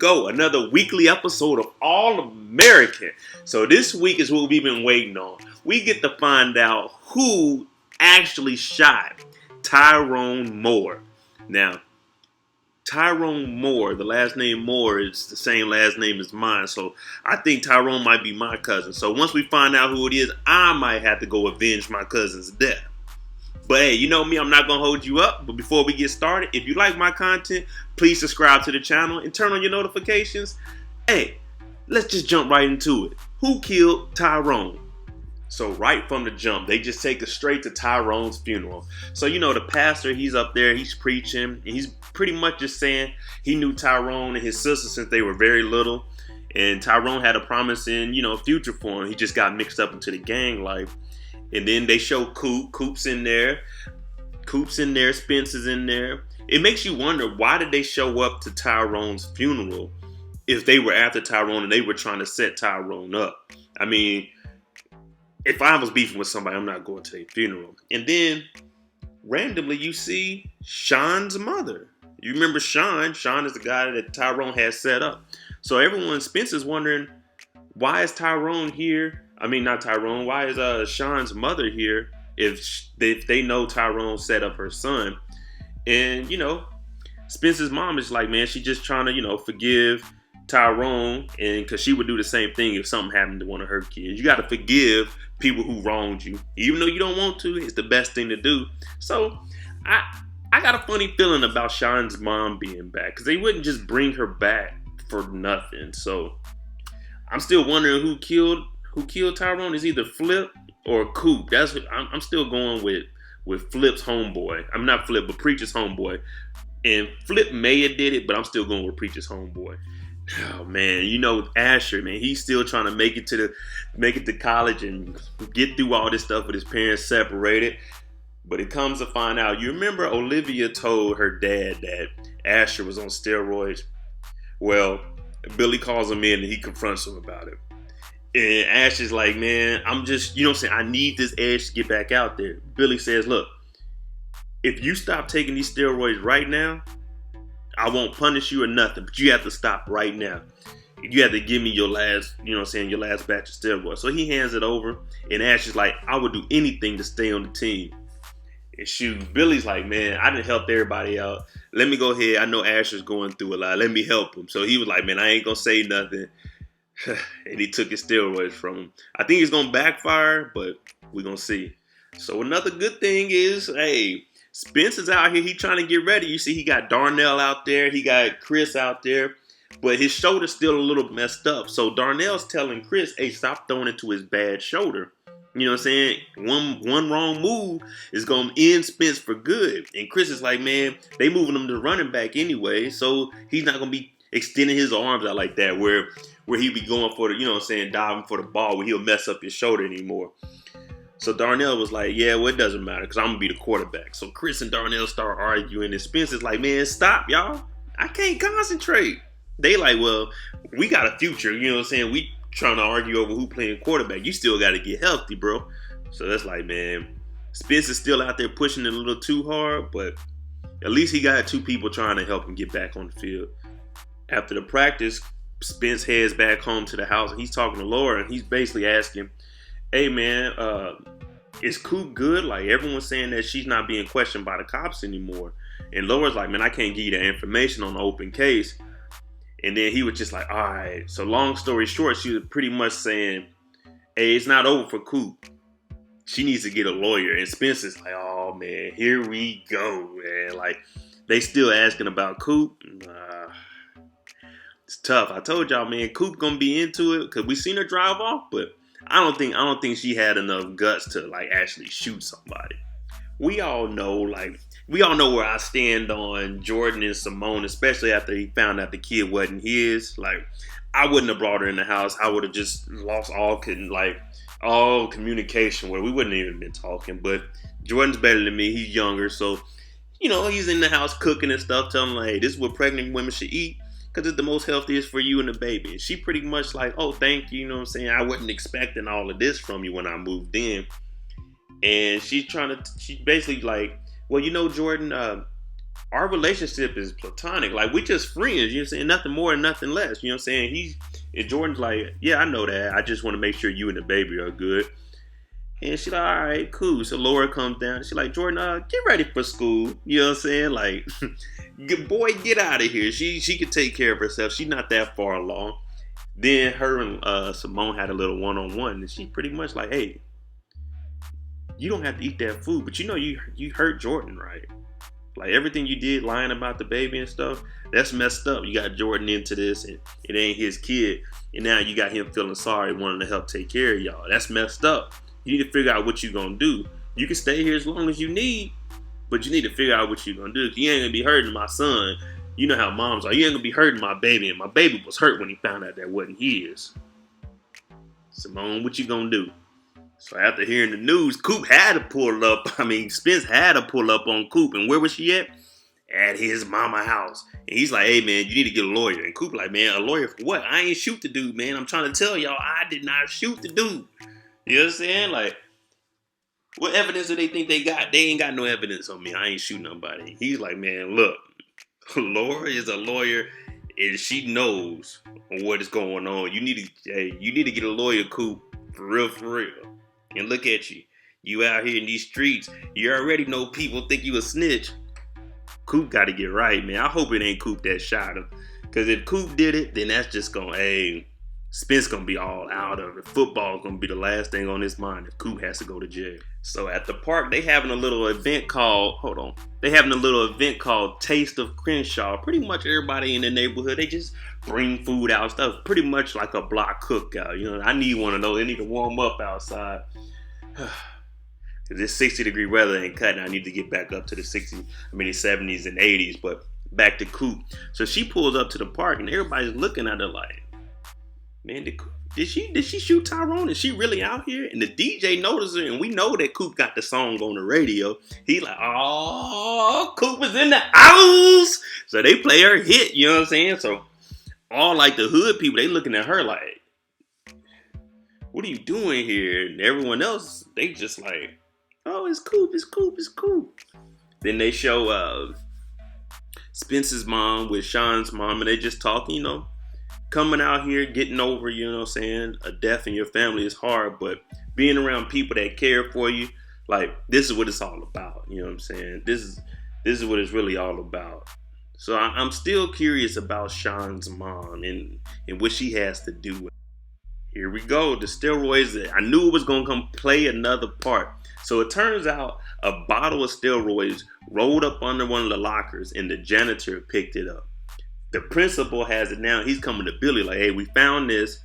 go. Another weekly episode of All American. So this week is what we've been waiting on. We get to find out who actually shot Tyrone Moore. Now, Tyrone Moore, the last name Moore is the same last name as mine. So I think Tyrone might be my cousin. So once we find out who it is, I might have to go avenge my cousin's death. But hey, you know me, I'm not going to hold you up. But before we get started, if you like my content, please subscribe to the channel and turn on your notifications. Hey, let's just jump right into it. Who killed Tyrone? So right from the jump, they just take us straight to Tyrone's funeral. So you know the pastor, he's up there, he's preaching, and he's pretty much just saying he knew Tyrone and his sister since they were very little. And Tyrone had a promising, future for him. He just got mixed up into the gang life. And then they show Coop. Coop's in there. Spence is in there. It makes you wonder, why did they show up to Tyrone's funeral if they were after Tyrone and they were trying to set Tyrone up? I mean, if I was beefing with somebody, I'm not going to their funeral. And then, randomly, you see Sean's mother. You remember Sean? Sean is the guy that Tyrone had set up. So Spence is wondering, why is Tyrone here? I mean, not Tyrone. Why is Sean's mother here if they know Tyrone set up her son? And, Spence's mom is like, man, she's just trying to, forgive Tyrone, and because she would do the same thing if something happened to one of her kids. You got to forgive people who wronged you. Even though you don't want to, it's the best thing to do. So, I got a funny feeling about Sean's mom being back, because they wouldn't just bring her back for nothing. So, I'm still wondering who killed Tyrone. Is either Flip or Coop. I'm still going with Flip's homeboy. I'm not Flip, but Preacher's homeboy. And Flip may have did it, but I'm still going with Preacher's homeboy. Oh man, Asher, man, he's still trying to make it to college and get through all this stuff with his parents separated. But it comes to find out, you remember Olivia told her dad that Asher was on steroids? Well, Billy calls him in and he confronts him about it. And Ash is like, man, I'm just, I need this edge to get back out there. Billy says, look, if you stop taking these steroids right now, I won't punish you or nothing, but you have to stop right now. You have to give me your last, your last batch of steroids. So he hands it over, and Ash is like, I would do anything to stay on the team. And shoot, Billy's like, man, I done helped everybody out. Let me go ahead. I know Asher's going through a lot. Let me help him. So he was like, man, I ain't going to say nothing. And he took his steroids from him. I think it's going to backfire, but we're going to see. So another good thing is, hey, Spence is out here. He trying to get ready. You see, he got Darnell out there. He got Chris out there. But his shoulder's still a little messed up. So Darnell's telling Chris, hey, stop throwing it to his bad shoulder. You know what I'm saying? One wrong move is going to end Spence for good. And Chris is like, man, they moving him to running back anyway. So he's not going to be extending his arms out like that where he be going for the, diving for the ball where he'll mess up his shoulder anymore. So Darnell was like, yeah, well, it doesn't matter because I'm going to be the quarterback. So Chris and Darnell start arguing, and Spence is like, man, stop, y'all. I can't concentrate. They like, well, we got a future. You know what I'm saying? We trying to argue over who playing quarterback. You still got to get healthy, bro. So that's like, man, Spence is still out there pushing it a little too hard, but at least he got two people trying to help him get back on the field. After the practice, Spence heads back home to the house, and he's talking to Laura, and he's basically asking, hey, man, is Coop good? Like, everyone's saying that she's not being questioned by the cops anymore. And Laura's like, man, I can't give you that information on the open case. And then he was just like, all right. So long story short, she was pretty much saying, hey, it's not over for Coop. She needs to get a lawyer. And Spencer's like, oh, man, here we go, man. Like, they still asking about Coop. It's tough. I told y'all, man, Coop gonna be into it because we seen her drive off, but I don't think she had enough guts to like actually shoot somebody. We all know where I stand on Jordan and Simone, especially after he found out the kid wasn't his. Like, I wouldn't have brought her in the house. I would have just lost all communication where we wouldn't even been talking. But Jordan's better than me. He's younger, so he's in the house cooking and stuff, telling like, hey, this is what pregnant women should eat, because it's the most healthiest for you and the baby. And she pretty much like, oh, thank you. You know what I'm saying? I wasn't expecting all of this from you when I moved in. And she's basically like, well, Jordan, our relationship is platonic. Like, we just friends, you know what I'm saying? Nothing more and nothing less. You know what I'm saying? And Jordan's like, yeah, I know that. I just want to make sure you and the baby are good. And she's like, all right, cool. So Laura comes down. She's like, Jordan, get ready for school. You know what I'm saying? Like, boy, get out of here. She can take care of herself. She's not that far along. Then her and Simone had a little one-on-one. And she pretty much like, hey, you don't have to eat that food. But you know you hurt Jordan, right? Like, everything you did lying about the baby and stuff, that's messed up. You got Jordan into this, and it ain't his kid. And now you got him feeling sorry, wanting to help take care of y'all. That's messed up. You need to figure out what you're going to do. You can stay here as long as you need, but you need to figure out what you're going to do. You ain't going to be hurting my son. You know how moms are. You ain't going to be hurting my baby. And my baby was hurt when he found out that wasn't his. Simone, what you going to do? So after hearing the news, Coop had to pull up. Spence had to pull up on Coop. And where was she at? At his mama house. And he's like, hey, man, you need to get a lawyer. And Coop like, man, a lawyer for what? I ain't shoot the dude, man. I'm trying to tell y'all, I did not shoot the dude. You know what I'm saying? Like, what evidence do they think they got? They ain't got no evidence on me. I ain't shooting nobody. He's like, man, look, Laura is a lawyer, and she knows what is going on. You need to get a lawyer, Coop, for real. And look at you. You out here in these streets. You already know people think you a snitch. Coop got to get right, man. I hope it ain't Coop that shot him. Because if Coop did it, then that's just going to, Spence going to be all out of it. Football is going to be the last thing on his mind if Coop has to go to jail. So at the park, they having a little event called, Taste of Crenshaw. Pretty much everybody in the neighborhood, they just bring food out and stuff. Pretty much like a block cookout. You know, I need one of those. They need to warm up outside. This 60-degree weather ain't cutting. I need to get back up to the 70s and 80s. But back to Coop. So she pulls up to the park and everybody's looking at her like, man, did she shoot Tyrone? Is she really out here? And the DJ notices her, and we know that Coop got the song on the radio. He like, oh, Coop is in the house. So they play her hit, you know what I'm saying? So all like the hood people, they looking at her like, what are you doing here? And everyone else, they just like, oh, it's Coop. Then they show Spence's mom with Sean's mom, and they just talking, you know, coming out here, getting over, you know what I'm saying, a death in your family is hard, but being around people that care for you, like, this is what it's all about, you know what I'm saying? This is what it's really all about. So I'm still curious about Sean's mom and what she has to do with it. Here we go, the steroids. I knew it was going to come play another part. So it turns out a bottle of steroids rolled up under one of the lockers, and the janitor picked it up. The principal has it now. He's coming to Billy like, hey, we found this.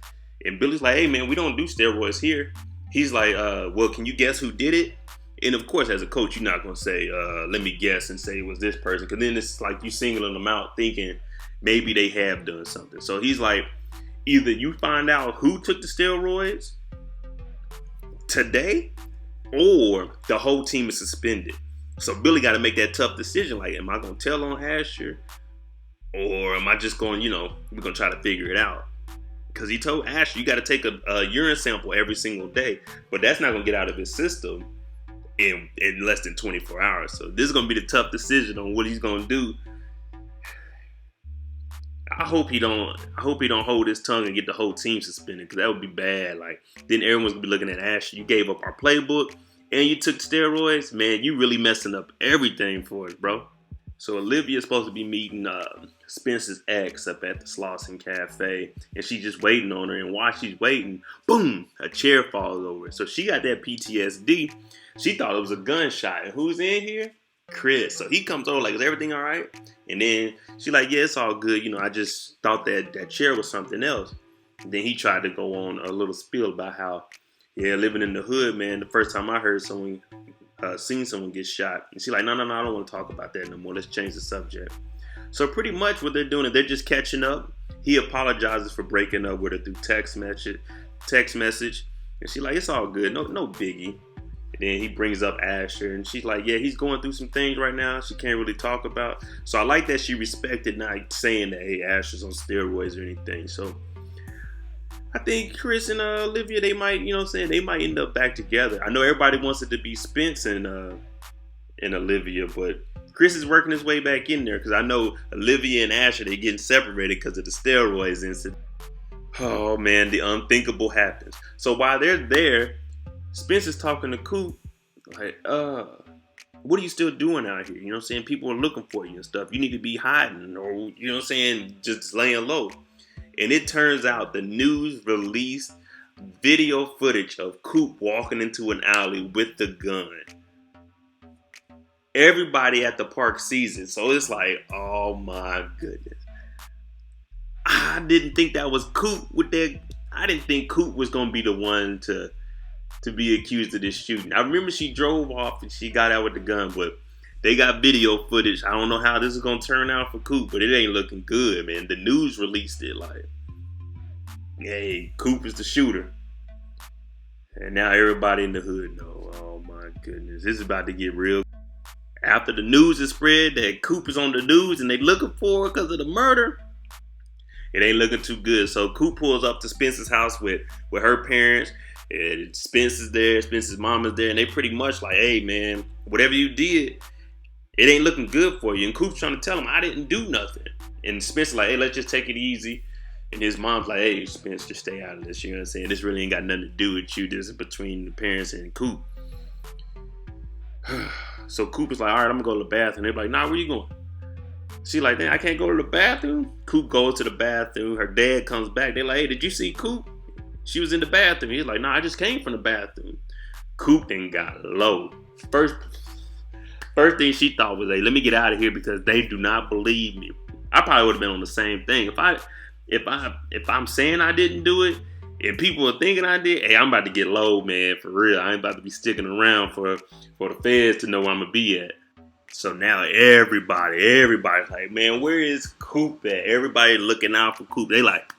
And Billy's like, hey, man, we don't do steroids here. He's like, well, can you guess who did it? And of course, as a coach, you're not going to say, let me guess and say it was this person. Because then it's like you singling them out thinking maybe they have done something. So he's like, either you find out who took the steroids today or the whole team is suspended. So Billy got to make that tough decision. Like, am I going to tell on Asher? Or am I just going, we're going to try to figure it out? Because he told Asher, you got to take a urine sample every single day. But that's not going to get out of his system in less than 24 hours. So this is going to be the tough decision on what he's going to do. I hope he don't hold his tongue and get the whole team suspended, because that would be bad. Like, then everyone's going to be looking at Asher. You gave up our playbook and you took steroids. Man, you really messing up everything for us, bro. So Olivia's supposed to be meeting Spence's ex up at the Slauson Cafe, and she's just waiting on her. And while she's waiting, boom, a chair falls over. So she got that PTSD. She thought it was a gunshot. And who's in here? Chris. So he comes over like, is everything all right? And then she's like, yeah, it's all good. I just thought that chair was something else. And then he tried to go on a little spiel about how, yeah, living in the hood, man, the first time I heard someone seen someone get shot. And she's like, no, I don't want to talk about that no more. Let's change the subject. So pretty much what they're doing is they're just catching up. He apologizes for breaking up with her through text message. And she's like, it's all good. No biggie. And then he brings up Asher, and she's like, yeah, he's going through some things right now she can't really talk about. So I like that she respected not saying that, hey, Asher's on steroids or anything. So I think Chris and Olivia, they might, they might end up back together. I know everybody wants it to be Spence and Olivia, but Chris is working his way back in there because I know Olivia and Asher, they getting separated because of the steroids incident. Oh man, the unthinkable happens. So while they're there, Spence is talking to Coop like, what are you still doing out here? You know what I'm saying? People are looking for you and stuff. You need to be hiding or, you know what I'm saying, just laying low. And it turns out the news released video footage of Coop walking into an alley with the gun. Everybody at the park sees it. So it's like, oh my goodness. I didn't think that was Coop with that. I didn't think Coop was going to be the one to be accused of this shooting. I remember she drove off and she got out with the gun, but they got video footage. I don't know how this is going to turn out for Coop, but it ain't looking good, man. The news released it like, hey, Coop is the shooter. And now everybody in the hood know. Oh my goodness. This is about to get real. After the news is spread that Coop is on the news and they looking for her because of the murder, it ain't looking too good. So Coop pulls up to Spence's house with her parents. And Spence is there, Spence's mom is there, and they pretty much like, hey man, whatever you did, it ain't looking good for you. And Coop's trying to tell him, I didn't do nothing. And Spence is like, hey, let's just take it easy. And his mom's like, hey, Spence, just stay out of this. You know what I'm saying? This really ain't got nothing to do with you. This is between the parents and Coop. So Coop is like, all right, I'm gonna go to the bathroom. They're like, nah, where you going? She like, I can't go to the bathroom. Coop goes to the bathroom. Her dad comes back. They're like, hey, did you see Coop? She was in the bathroom. He's like, nah, I just came from the bathroom. Coop then got low. First thing she thought was, hey, let me get out of here because they do not believe me. I probably would have been on the same thing. If I'm saying I didn't do it and people are thinking I did, hey, I'm about to get low, man, for real. I ain't about to be sticking around for the feds to know where I'm gonna be at. So now everybody's like, man, where is Coop at? Everybody looking out for Coop. They like,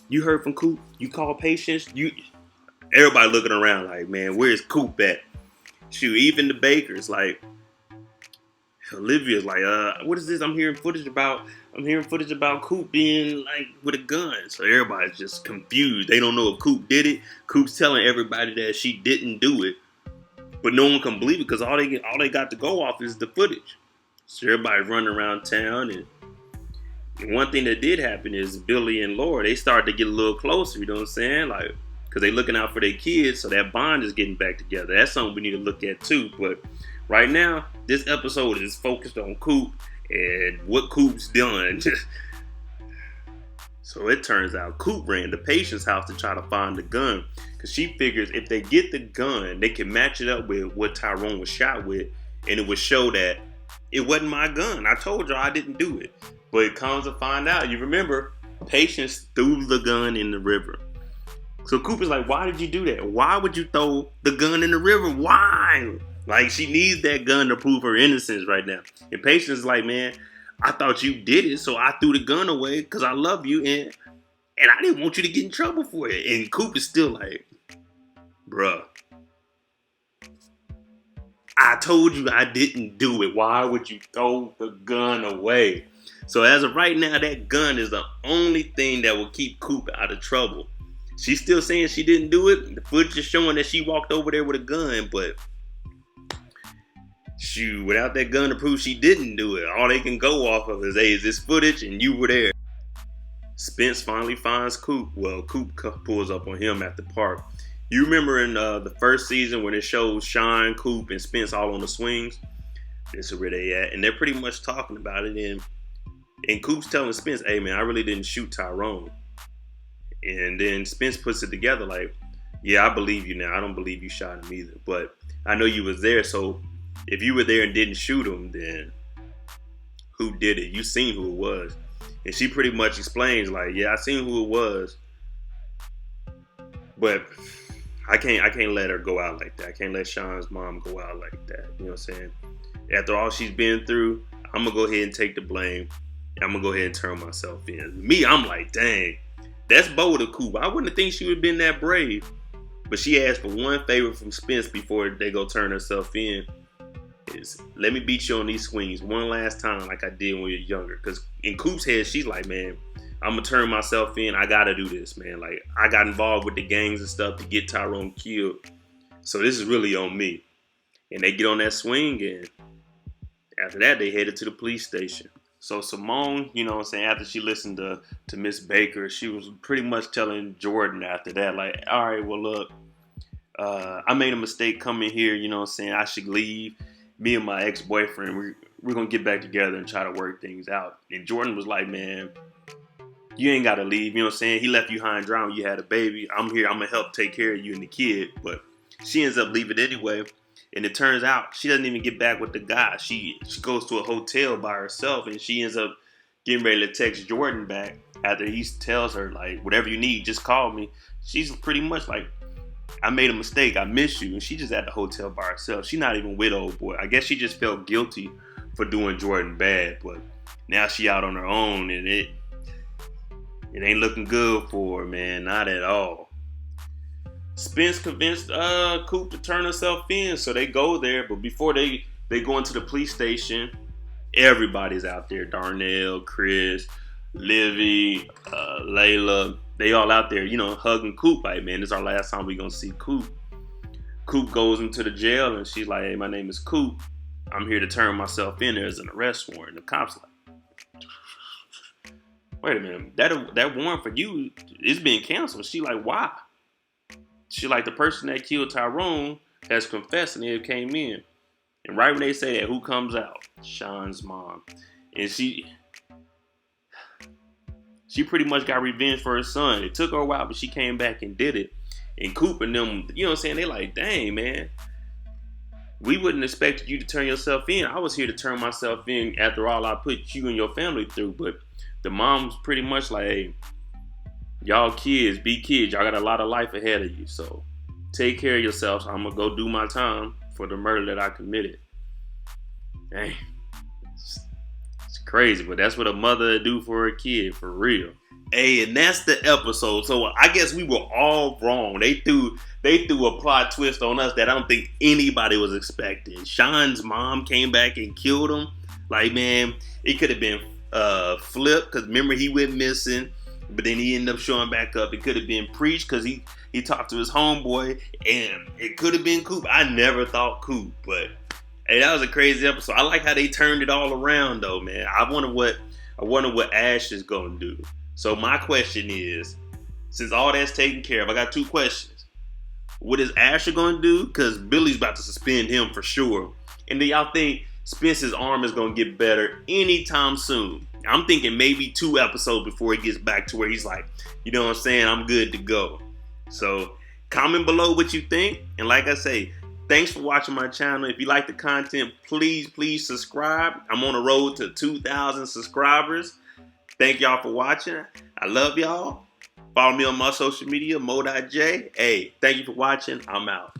you heard from Coop? You call patients? Everybody looking around like, man, where's Coop at? Shoot, even the bakers, like, Olivia's like, what is this? I'm hearing footage about Coop being like with a gun. So everybody's just confused. They don't know if Coop did it. Coop's telling everybody that she didn't do it, but no one can believe it because all they got to go off is the footage. So everybody's running around town, and one thing that did happen is Billy and Laura, they started to get a little closer, you know what I'm saying? Like, because they looking out for their kids, so that bond is getting back together. That's something we need to look at too. But right now, this episode is focused on Coop and what Coop's done. So it turns out Coop ran to patient's house to try to find the gun. Because she figures if they get the gun, they can match it up with what Tyrone was shot with, and it would show that it wasn't my gun. I told y'all I didn't do it. But it comes to find out, you remember, Patience threw the gun in the river. So Coop is like, why did you do that? Why would you throw the gun in the river? Why? Like, she needs that gun to prove her innocence right now. And Patience is like, man, I thought you did it, so I threw the gun away because I love you, and I didn't want you to get in trouble for it. And Coop is still like, bruh, I told you I didn't do it. Why would you throw the gun away? So as of right now, that gun is the only thing that will keep Coop out of trouble. She's still saying she didn't do it. The footage is showing that she walked over there with a gun, but shoot, without that gun to prove she didn't do it, all they can go off of is, hey, is this footage and you were there. Spence finally finds Coop. Well, Coop pulls up on him at the park. You remember in the first season when it shows Sean, Coop, and Spence all on the swings? This is where they at. And they're pretty much talking about it. And Coop's telling Spence, hey, man, I really didn't shoot Tyrone. And then Spence puts it together like, yeah, I believe you now. I don't believe you shot him either. But I know you was there. So if you were there and didn't shoot him, then who did it? You seen who it was. And she pretty much explains like, yeah, I seen who it was. But I can't let her go out like that. I can't let Sean's mom go out like that. You know what I'm saying? After all she's been through, I'm going to go ahead and take the blame. I'm going to go ahead and turn myself in. Me, I'm like, dang, that's bold of Coop. I wouldn't think she would have been that brave. But she asked for one favor from Spence before they go turn herself in. Is let me beat you on these swings one last time like I did when you're younger. Because in Coop's head, she's like, man, I'm going to turn myself in. I got to do this, man. Like, I got involved with the gangs and stuff to get Tyrone killed. So this is really on me. And they get on that swing, and After that, they headed to the police station. So Simone, you know what I'm saying, after she listened to Miss Baker, she was pretty much telling Jordan after that, like, all right, well, look, I made a mistake coming here, you know what I'm saying, I should leave. Me and my ex-boyfriend, we're going to get back together and try to work things out. And Jordan was like, man, you ain't got to leave, you know what I'm saying? He left you high and dry when you had a baby. I'm here, I'm going to help take care of you and the kid. But she ends up leaving anyway. And it turns out she doesn't even get back with the guy. She goes to a hotel by herself, and she ends up getting ready to text Jordan back after he tells her, like, whatever you need, just call me. She's pretty much like, I made a mistake. I miss you. And she just at the hotel by herself. She's not even with old boy. I guess she just felt guilty for doing Jordan bad. But now she out on her own, and it ain't looking good for her, man. Not at all. Spence convinced Coop to turn herself in, so they go there. But before they go into the police station, everybody's out there. Darnell, Chris, Livy, Layla, they all out there, you know, hugging Coop. Like, man, this is our last time we gonna see Coop. Coop goes into the jail, and she's like, hey, my name is Coop. I'm here to turn myself in. There's an arrest warrant. The cop's like, wait a minute, that warrant for you is being canceled. She like, why? She like, the person that killed Tyrone has confessed and they came in. And right when they say that, who comes out? Sean's mom. And she pretty much got revenge for her son. It took her a while, but she came back and did it. And Coop and them, you know what I'm saying? They like, dang, man. We wouldn't expect you to turn yourself in. I was here to turn myself in after all I put you and your family through. But the mom's pretty much like, hey, y'all kids, be kids. Y'all got a lot of life ahead of you. So take care of yourselves. I'm going to go do my time for the murder that I committed. Dang. It's crazy, but that's what a mother do for a kid, for real. Hey, and that's the episode. So I guess we were all wrong. They threw a plot twist on us that I don't think anybody was expecting. Sean's mom came back and killed him. Like, man, it could have been flipped, because remember, he went missing. But then he ended up showing back up. It could have been Preach, because he talked to his homeboy, and it could have been Coop. I never thought Coop, but hey, that was a crazy episode. I like how they turned it all around, though, man. I wonder what Ash is gonna do. So my question is, since all that's taken care of, I got two questions. What is Asher gonna do? Because Billy's about to suspend him for sure. And do y'all think Spence's arm is gonna get better anytime soon? I'm thinking maybe 2 episodes before he gets back to where he's like, you know what I'm saying, I'm good to go. So comment below what you think. And like I say, thanks for watching my channel. If you like the content, please subscribe. I'm on the road to 2,000 subscribers. Thank y'all for watching. I love y'all. Follow me on my social media, Mo.J. Hey, thank you for watching. I'm out.